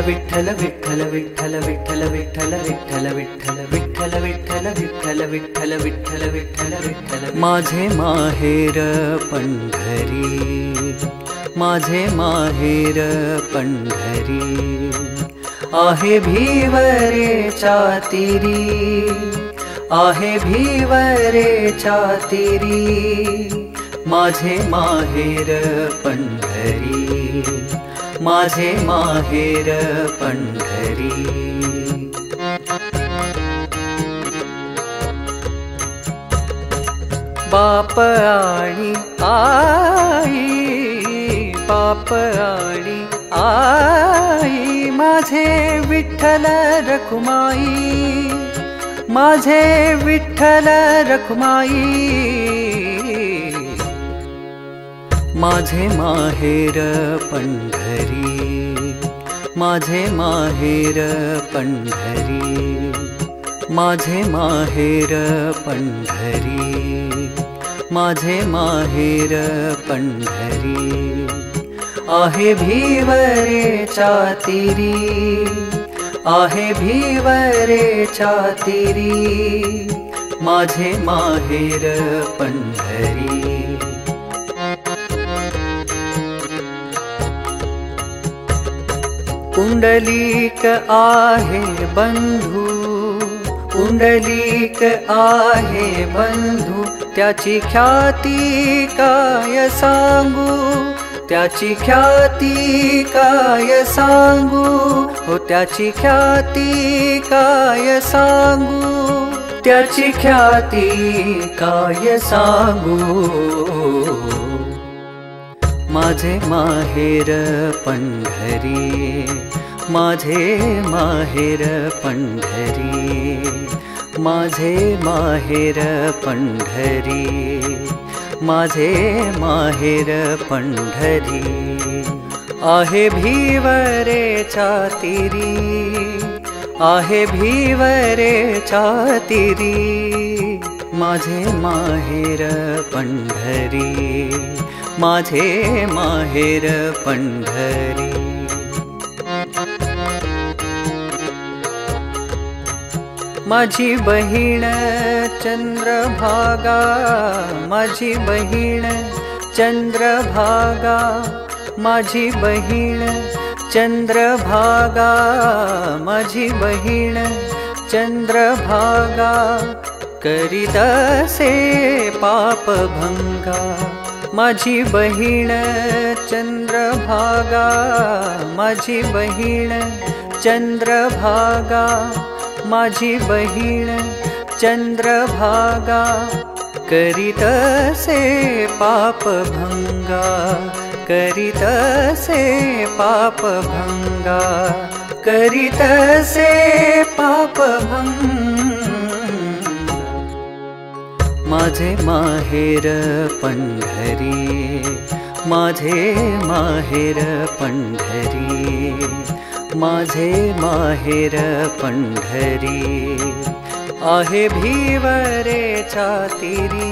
विठ्ठल विठ्ठल विठ्ठल विठ्ठल विठ्ठल विठ्ठल विठ्ठल विठ्ठल विठ्ठल विठ्ठल विठ्ठल विठ्ठल विठ्ठल विठ्ठल माझे माहेर पंढरी, माझे माहेर पंढरी आहे भिवरेच्या तीरी, आहे भिवरेच्या तीरी माझे माहेर पंढरी, माझे माहेर पंढरी। बाप आणि आई, बाप आणि आई माझे विठ्ठल रखुमाई, माझे विठ्ठल रखुमाई माझे माहेर पंढरी, माझे माहेर पंढरी, माझे माहेर पंढरी, माझे माहेर पंढरी आहे भिवरेच्या तीरी, आहे भिवरेच्या तीरी माझे माहेर पंढरी। पुंडलिक आहे बंधू, पुंडलिक आहे बंधू त्याची ख्याती काय सांगू, त्याची ख्याती काय सांगू, हो त्याची ख्याती काय सांगू, त्याची ख्याती काय सांगू माझे माहेर पंढरी, माझे माहेर पंढरी, माझे माहेर पंढरी, माझे माहेर पंढरी आहे भिवरेच्या तीरी, आहे भिवरेच्या तीरी माझे माहेर पंढरी, माझे माहेर पंढरी। माझी बहीण चंद्रभागा, माझी बहीण चंद्रभागा, माझी बहीण चंद्रभागा, माझी बहीण चंद्रभागा करीत असे पापभंगा, माझी बहीण चंद्रभागा, माझी बहीण चंद्रभागा, माझी बहीण चंद्रभागा करीत असे पापभंगा, करीत असे पापभंगा, करीत असे पापभंगा माझे माहेर पंढरी, माझे माहेर पंढरी, माझे माहेर पंढरी आहे भिवरेच्या तीरी,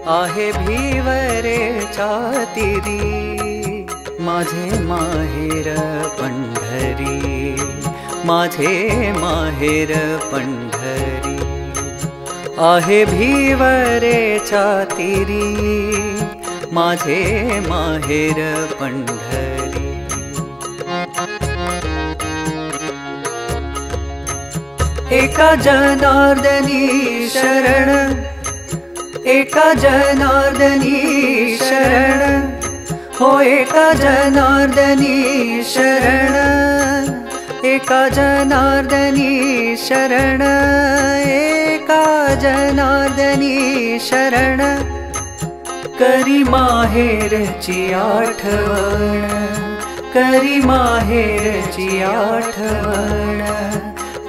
आहे भिवरेच्या तीरी माझे माहेर पंढरी, माझे माहेर पंढरी आहे भिवरेच्या तीरी माझे माहेर पंढरी। एका जनार्दनी शरण, एका जनार्दनी शरण, हो एका जनार्दनी शरण, एका जनार्दनी शरण, एका जनार्दनी शरण करी माहेरची आठवण, करी माहेरची आठवण,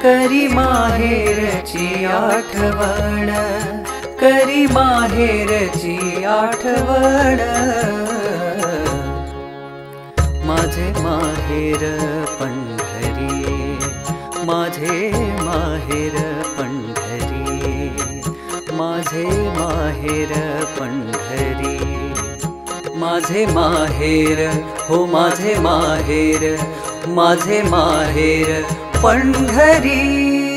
करी माहेरची आठवण, करी माहेरची आठवण माझे माहेर पंढरी, माझे माहेर पंढरी, माझे माहेर पंढरी, माझे माहेर हो माझे माहेर, माझे माहेर पंढरी।